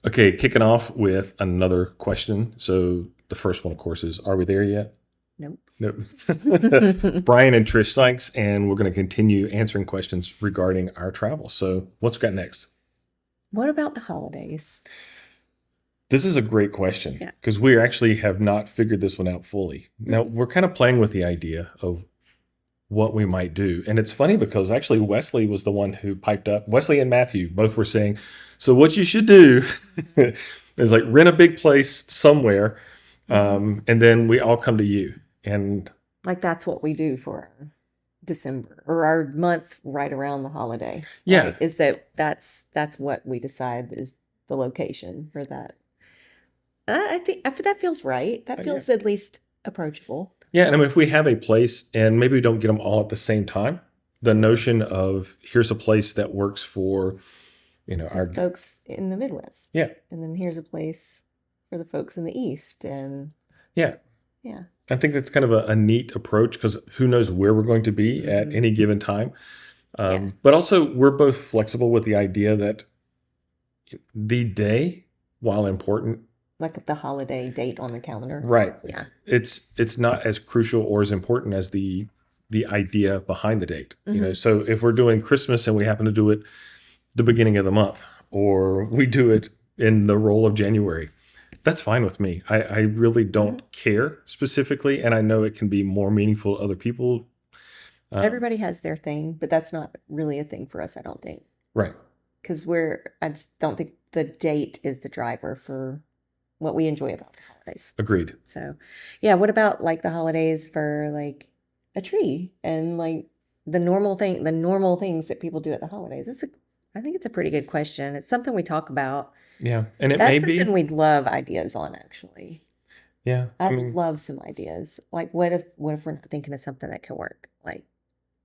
Okay, kicking off with another question. So the first one, of course, is are we there yet? Nope. Nope. Brian and Trish Sykes, and we're going to continue answering questions regarding our travel. So what's got next? What about the holidays? This is a great question Yeah. because we actually have not figured this one out fully. Now, Mhm. we're kind of playing with the idea of what we might do. And it's funny because actually Wesley was the one who piped up. Wesley and Matthew both were saying, so what you should do is like rent a big place somewhere, and then we all come to you. And Like that's what we do for our December or our month right around the holiday, yeah, right? Is that's what we decide is the location for that. I think that feels right. That yeah. feels at least approachable. Yeah, and I mean, if we have a place and maybe we don't get them all at the same time, the notion of here's a place that works for, The our folks in the Midwest. yeah, And then here's a place for the folks in the East. And yeah. yeah. I think that's kind of a neat approach because who knows where we're going to be at any given time. Yeah. But also, we're both flexible with the idea that the day, while important, Like the holiday date on the calendar. right, Yeah. it's not as crucial or as important as the idea behind the date. Mhm. So if we're doing Christmas and we happen to do it the beginning of the month, or we do it in the roll of January, that's fine with me. I really don't care specifically, and I know it can be more meaningful to other people. Everybody has their thing, but that's not really a thing for us, I don't think. Right. Because I just don't think the date is the driver for what we enjoy about the holidays. Agreed. So, yeah, what about like the holidays for like a tree and like the normal things that people do at the holidays? I think it's a pretty good question. It's something we talk about. Yeah, and it may That's something be. we'd love ideas on, actually. Yeah, I I'd mean, love some ideas. Like, what if we're not thinking of something that could work? Like,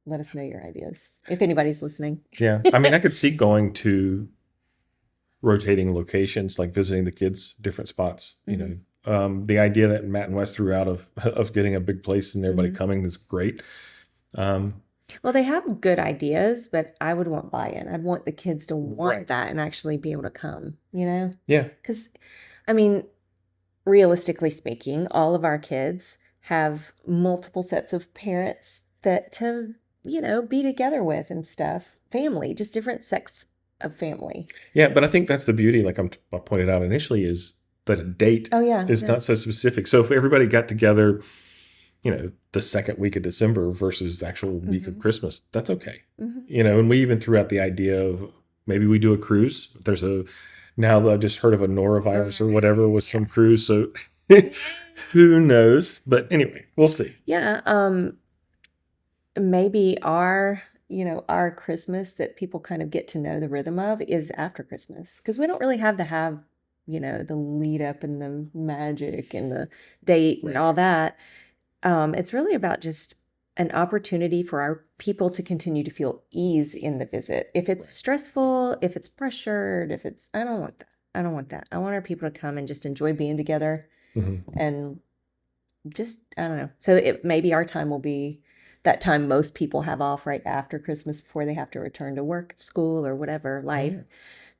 let us know your ideas if anybody's listening. yeah. I mean, I could see going to rotating locations, like visiting the kids, different spots. The idea that Matt and Wes threw out of getting a big place and everybody coming is great. Um, Well, they have good ideas, but I would want buy-in. I'd want the kids to want Right. that and actually be able to come, you know? yeah, Because, I mean, realistically speaking, all of our kids have multiple sets of parents that to, be together with and stuff. Family, just different sects of family. yeah. But I think that's the beauty, like I pointed out initially, is that a date Oh, yeah. is not so specific. So if everybody got together, the second week of December versus the actual week of Christmas, that's okay. And we even threw out the idea of maybe we do a cruise. Now that I've just heard of a norovirus or whatever with some cruise. So who knows? But anyway, we'll see. Yeah. Maybe our Christmas that people kind of get to know the rhythm of is after Christmas because we don't really have to have, the lead up and the magic and the date and all that. It's really about just an opportunity for our people to continue to feel ease in the visit. If it's stressful, if it's pressured, I don't want that. I don't want that. I want our people to come and just enjoy being together and just, I don't know. So maybe our time will be that time most people have off right after Christmas before they have to return to work, school, or whatever life. Yeah.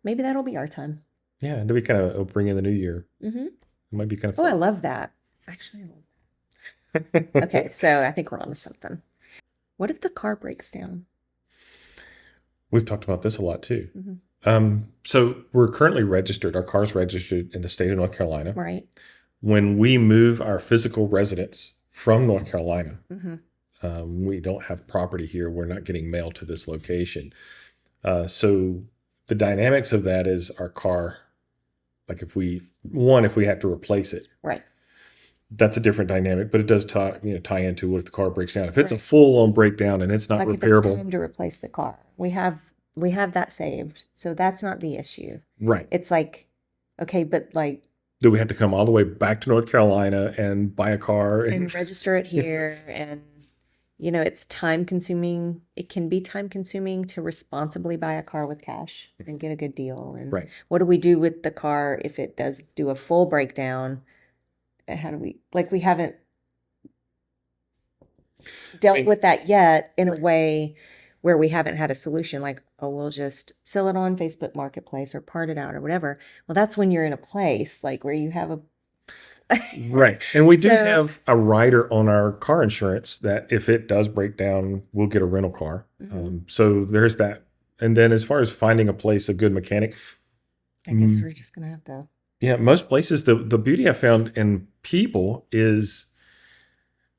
Maybe that'll be our time. Yeah, and then we kind of bring in the new year. It might be kind of Oh, I fun. love that. Actually, I love that. Okay, so I think we're on to something. What if the car breaks down? We've talked about this a lot too. So we're currently registered. Our car's registered in the state of North Carolina. Right. When we move our physical residence from North Carolina, we don't have property here. We're not getting mail to this location. So the dynamics of that is our car, like if we have to replace it, Right. that's a different dynamic, but it does tie into what if the car breaks down. If it's a full-on breakdown and it's not Like if it's repairable, time to replace the car, we have that saved, so that's not the issue. right? It's like, okay, but like, Do we have to come all the way back to North Carolina and buy a car and register it here, and it's time consuming. It can be time consuming to responsibly buy a car with cash and get a good deal. And Right. what do we do with the car if it does do a full breakdown? How do we haven't dealt with that yet in a way where we haven't had a solution. Like, oh, we'll just sell it on Facebook Marketplace or part it out or whatever. Well, that's when you're in a place like where you have a Right. And we do So- have a rider on our car insurance that if it does break down, we'll get a rental car. So there's that. And then as far as finding a place, a good mechanic, I guess we're just gonna have to. yeah, most places, the beauty I found in people is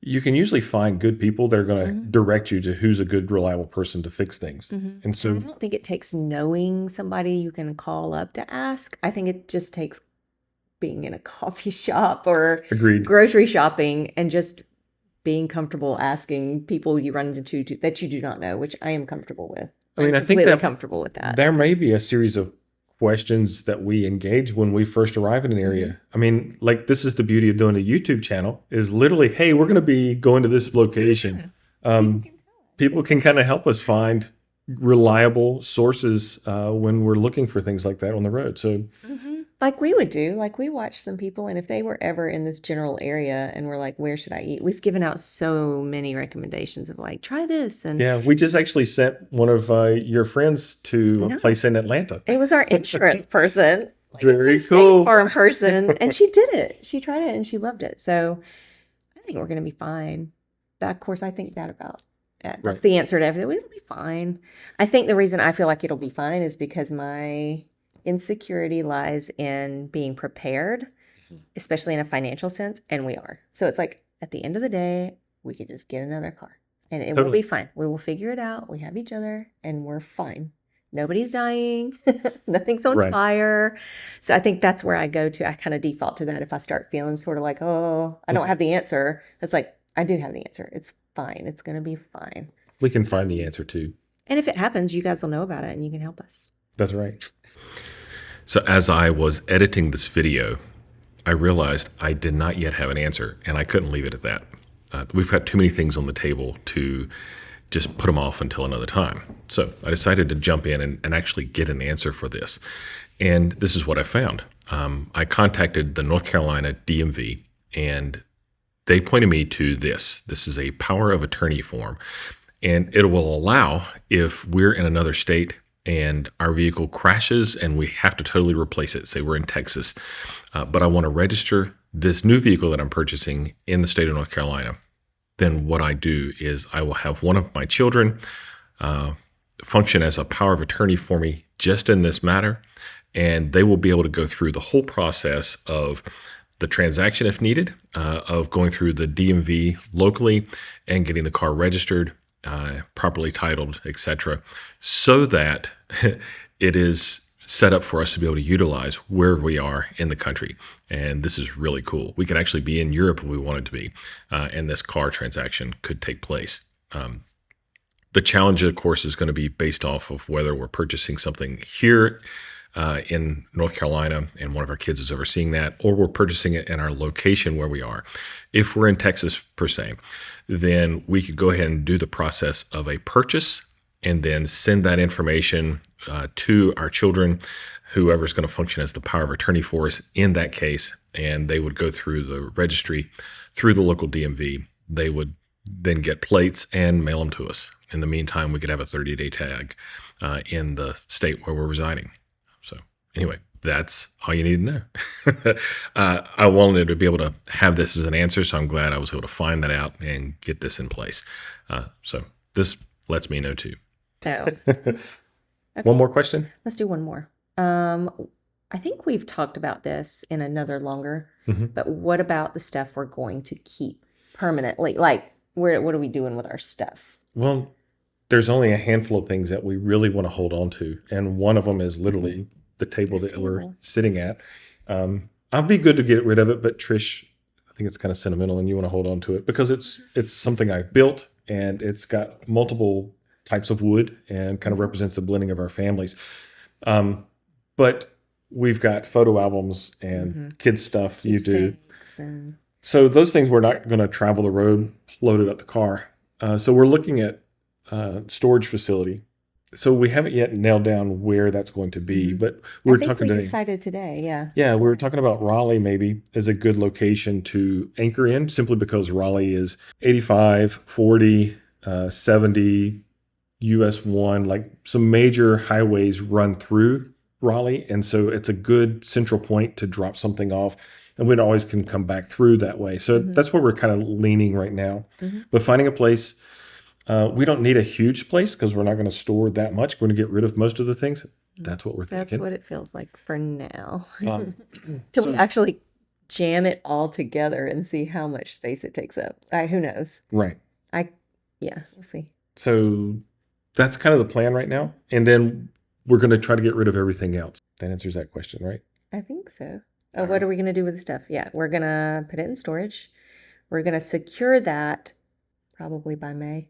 you can usually find good people that are going to direct you to who's a good, reliable person to fix things. And so I don't think it takes knowing somebody you can call up to ask. I think it just takes being in a coffee shop or agreed. grocery shopping and just being comfortable asking people you run into that you do not know, which I am comfortable with. I mean, I think completely that comfortable with that. There may be a series of questions that we engage when we first arrive in an area. I mean, like this is the beauty of doing a YouTube channel is literally, hey, we're going to be going to this location. People can kind of help us find reliable sources when we're looking for things like that on the road. So like we would do, like we watch some people, and if they were ever in this general area and we're like, where should I eat? We've given out so many recommendations of like, try this. And yeah, we just actually sent one of your friends to a place in Atlanta. It was our insurance person. Like, Very it's cool. State Farm person. And she did it. She tried it and she loved it. So I think we're going to be fine. That, of course, I think that about it. That's the answer to everything. It'll be fine. I think the reason I feel like it'll be fine is because my insecurity lies in being prepared, especially in a financial sense, and we are. So it's like at the end of the day, we could just get another car and it will be fine. We will figure it out. We have each other and we're fine. Nobody's dying. Nothing's on fire. So I think that's where I go to. I kind of default to that if I start feeling sort of like, oh, I don't have the answer. It's like, I do have the answer. It's fine. It's going to be fine. We can find the answer too. And if it happens, you guys will know about it and you can help us. That's right. So as I was editing this video, I realized I did not yet have an answer, and I couldn't leave it at that. We've got too many things on the table to just put them off until another time. So I decided to jump in and actually get an answer for this. And this is what I found. I contacted the North Carolina DMV, and they pointed me to this. This is a power of attorney form, and it will allow, if we're in another state and our vehicle crashes and we have to totally replace it, say we're in Texas, but I want to register this new vehicle that I'm purchasing in the state of North Carolina, then what I do is I will have one of my children function as a power of attorney for me just in this matter, and they will be able to go through the whole process of the transaction if needed, of going through the DMV locally and getting the car registered, properly titled, etc., so that it is set up for us to be able to utilize where we are in the country. And this is really cool. We could actually be in Europe if we wanted to be, and this car transaction could take place. The challenge, of course, is going to be based off of whether we're purchasing something here in North Carolina and one of our kids is overseeing that, or we're purchasing it in our location where we are. If we're in Texas per se, then we could go ahead and do the process of a purchase and then send that information to our children, whoever's going to function as the power of attorney for us in that case, and they would go through the registry, through the local DMV. They would then get plates and mail them to us. In the meantime, we could have a 30-day tag in the state where we're residing. So anyway, that's all you need to know. I wanted to be able to have this as an answer, so I'm glad I was able to find that out and get this in place. So this lets me know too. So, okay. One more question? Let's do one more. I think we've talked about this in another longer, but what about the stuff we're going to keep permanently? Like, what are we doing with our stuff? Well, there's only a handful of things that we really want to hold on to. And one of them is literally the table we're sitting at. I'll be good to get rid of it, but Trish, I think it's kind of sentimental and you want to hold on to it because it's something I've built and it's got multiple types of wood and kind of represents the blending of our families. But we've got photo albums and kids stuff you do. So those things we're not going to travel the road, loaded up the car. So we're looking at storage facility. So we haven't yet nailed down where that's going to be, but we decided today. Yeah. Yeah. We were talking about Raleigh maybe as a good location to anchor in simply because Raleigh is 85, 40, 70, US 1, like some major highways run through Raleigh. And so it's a good central point to drop something off. And we always can come back through that way. So that's where we're kind of leaning right now. But finding a place, we don't need a huge place because we're not going to store that much. We're going to get rid of most of the things. That's what we're thinking. That's what it feels like for now. Till we actually jam it all together and see how much space it takes up. Who knows? Right. We'll see. So that's kind of the plan right now. And then we're going to try to get rid of everything else. That answers that question, right? I think so. Oh, what are we going to do with the stuff? Yeah, we're going to put it in storage. We're going to secure that probably by May.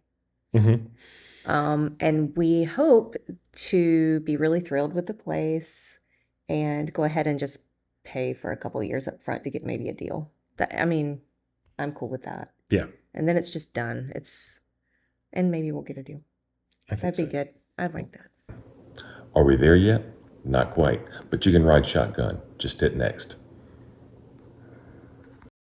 And we hope to be really thrilled with the place and go ahead and just pay for a couple of years up front to get maybe a deal. I'm cool with that. Yeah. And then it's just done. And maybe we'll get a deal. That'd be good. I'd like that. Are we there yet? Not quite, but you can ride shotgun. Just hit next.